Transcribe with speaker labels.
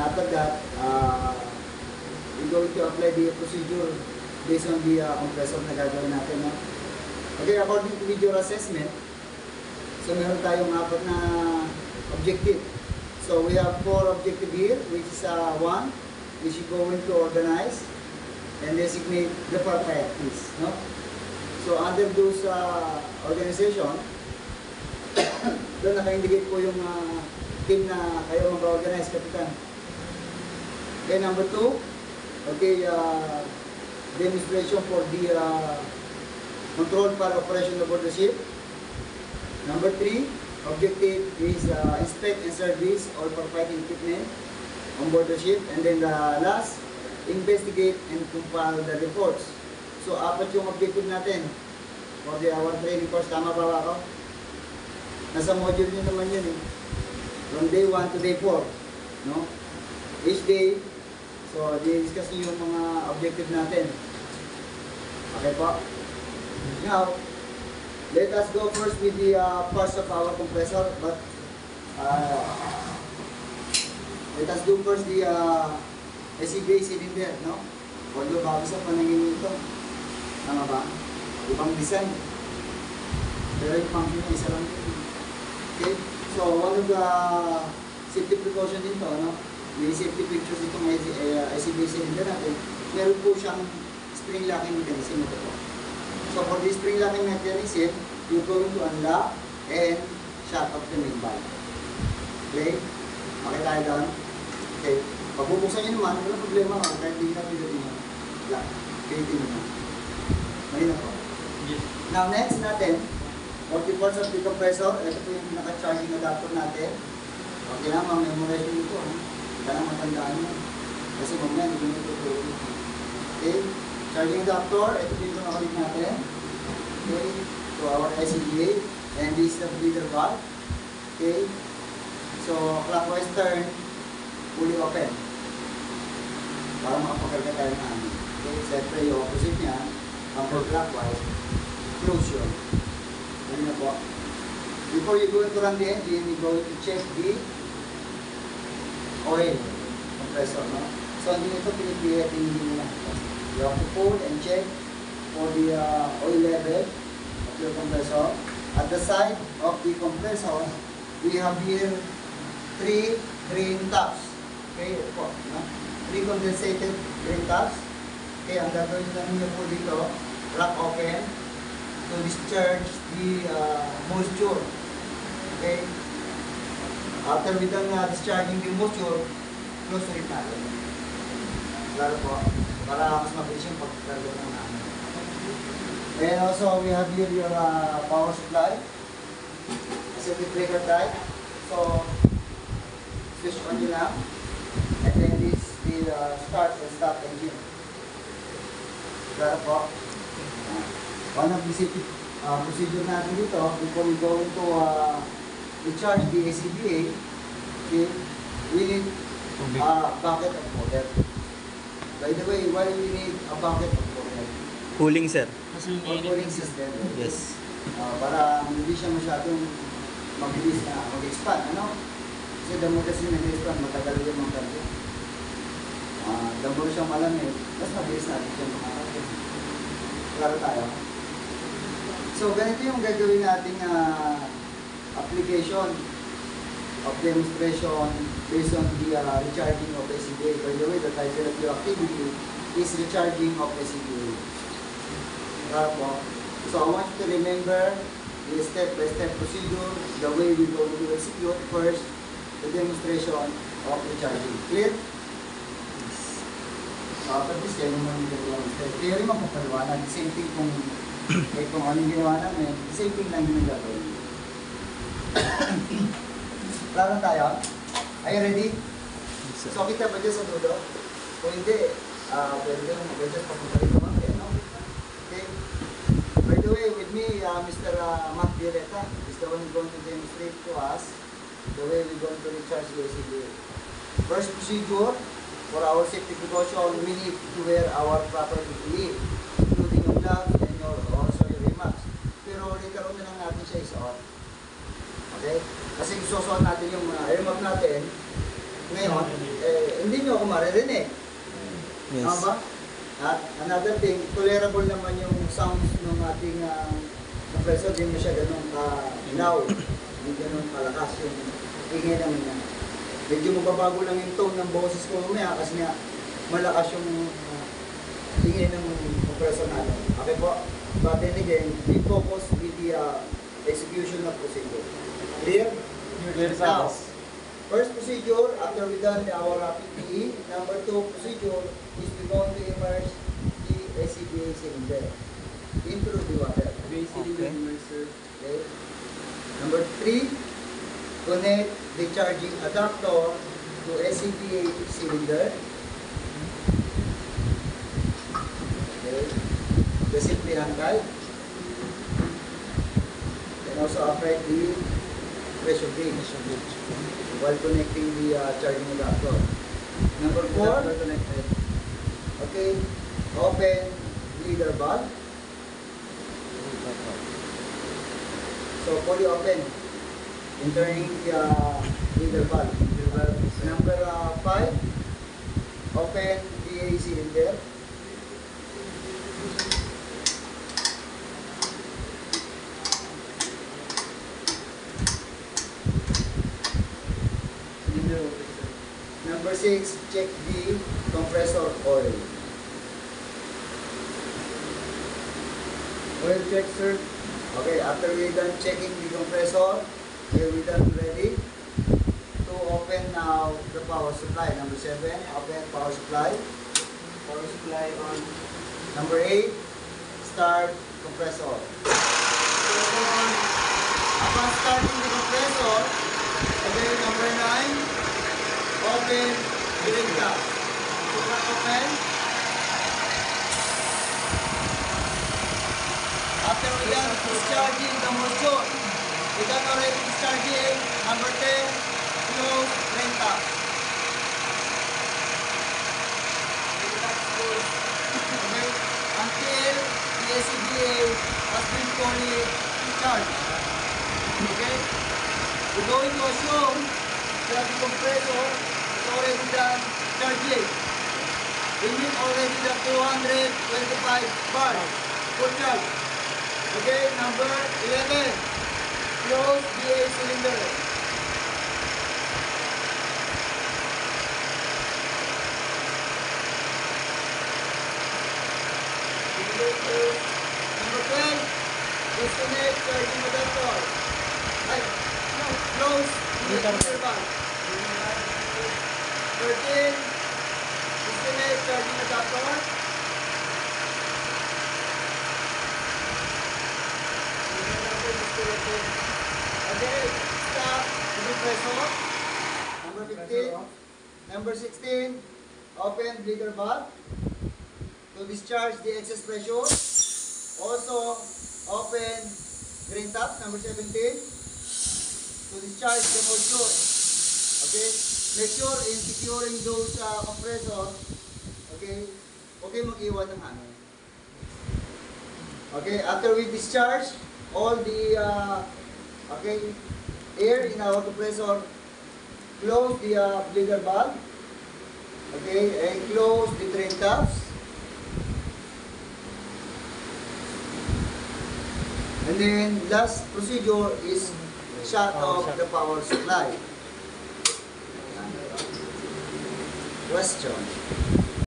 Speaker 1: after that, we're going to apply the procedure based on the compressor na gagawin natin. No? Okay, according to video assessment, so meron tayong 4 na objective. So we have 4 objective here, which is 1, which is going to organize and designate the priorities. No? So under those organization, doon naka-indicate po yung team na kayo mag-organize, Kapitan. Okay, number 2, okay, demonstration for the control para operation aboard the ship. Number 3, objective is inspect and service all firefighting equipment on board the ship. And then the last, investigate and compile the reports. So, 4 yung objective natin for our training course. Tama ba ako? Nasa module nyo naman yun eh. From day 1 to day 4. No? Each day, so, di-discuss nyo yung mga objective natin. Okay po? Now, let us go first with the parts of our compressor, but let us do first the SCBA cylinder, no? Although bago sa panangin ito, tama ba? Ibang design. Pero yung function niya, isa lang din. Okay? So, one of the safety precaution dito, no? May safety pictures dito ng SCBA cylinder natin. Meron po siyang spring locking mechanism ito po. So for this spring locking mechanism, you're going to unlock and shut off the main valve. Okay? Makita tayo doon. Okay. Pag bubuksan nyo naman, wala problema ka. Kahit hindi na pindutin nyo. Lock. Pindutin nyo. Malina po. Yes. Now next natin, 40 parts of the compressor. Ito po yung pinaka-charging adapter natin. Okay lang, memorize nyo ito. Hindi lang matandaan nyo. Kasi mamaya, hindi nyo ito. Okay? Charging adapter, ito dito na ulit natin. Okay, to our SCBA. And this is the breather valve. Okay, so clockwise turn, fully open. Para makapagalga tayo ng hangin. Okay, siyempre yung opposite niya, counterclockwise, close yun. Ganun na po. Before you go to run the engine, you go to check the oil compressor. No? So, hindi nito pinipiyatin nyo na. You have to pull and check for the oil level of your compressor. At the side of the compressor, we have here 3 drain taps. Okay, po, no? 3 condensated drain taps. Okay, ang gagawin namin nyo po dito, lock open to discharge the moisture. Okay, after we done discharging the moisture, close ulit natin. Klaro po. Para mas mabilis yung pagkakaroon ng namin. And also, we have here your power supply. Circuit breaker type. So, switch on nyo lang. And then this is the start and stop engine. Klaro po. One of the safety procedure natin dito, before we go into recharge the SCBA, okay, we need a bucket of water. By the way, why we need a bucket of water?
Speaker 2: Cooling, sir.
Speaker 1: Cooling system.
Speaker 2: Yes.
Speaker 1: Para hindi siya masyadong mabilis na mag-expand. Ano? Kasi the more kasi nag-expand, matagal yung mga kanto. The more siyang malamig, mas mabilis natin siya makakapit. Klaro tayo. So, ganito yung gagawin nating application of demonstration based on the recharging of SCBA. By the way, the title of your activity is recharging of SCBA. So I want you to remember the step-by-step procedure, the way we go to execute first the demonstration of recharging. Clear? Yes. After this, kaya naman yung gagawin step. Theory magpapaliwanag. The same thing kung anong ginawa namin, the same thing lang yung gagawin. Klaro tayo? Are you ready? Yes, so kita ba dyan sa dulo? Kung hindi, pwede yung mag-adjust papunta rito mamaya, no? Okay. By the way, with me, Mr. Mark Direta is the one going to demonstrate to us the way we're going to recharge the SCBA. First procedure, for our safety precaution, we need to wear our proper PPE, including your gloves and also your remarks. Pero later on na lang natin siya isuot. Okay? Kasi isusuot natin yung air map natin. Ngayon, hindi nyo ako maririnig.
Speaker 2: Yes.
Speaker 1: Tama ba? At another thing, tolerable naman yung sounds ng ating compressor. Hindi mo siya ganun ka-loud. Hindi ganun kalakas yung ingay naman niya. Medyo mababago lang yung tone ng boses ko mamaya kasi nga malakas yung ingay ng compressor natin. Okay po? But then again, we focus with the execution of procedure. Clear?
Speaker 2: Clear
Speaker 1: Now,
Speaker 2: sa
Speaker 1: first procedure, after we done our rapid PE, number 2 procedure is we're going to immerse the SCBA cylinder into the water. Okay. Number 3, connect the charging adapter to SCBA cylinder. Okay. Just simply hand tight. And also upright the pressure gauge while connecting the charging adapter. Number 4, okay, open bleeder valve. So fully open, entering the bleeder valve. Number 5, open the cylinder. Number 6, check the compressor oil.
Speaker 2: Oil check, sir.
Speaker 1: Okay, after we done checking the compressor, here we done ready to open now the power supply. Number 7, open power supply.
Speaker 2: Power supply on.
Speaker 1: Number 8, start compressor. Upon starting the compressor, okay, number 9, open drain cap. So open. After we done discharging the moisture, we done already discharging. Number 10, close drain cap. Okay, until the SCBA has been fully charged. Okay, we're going to assume that the compressor is already done charging. We need already the 225 bars full charge. Okay, number 11, close the cylinder. Number 12, disconnect charging adapter. Close the cylinder valve. 13, disconnect charging adapter. Okay, stop the compressor. Number 15. Number 16, open bleeder valve to discharge the excess pressure. Also, open drain tap. Number 17, to discharge the moisture. Okay, make sure in securing those compressor. Okay, okay mag-iwan ng hangin. Okay, after we discharge all the okay, air in our compressor, close the bleeder valve, okay, and close the drain taps. And then last procedure is shut off the power supply. Question.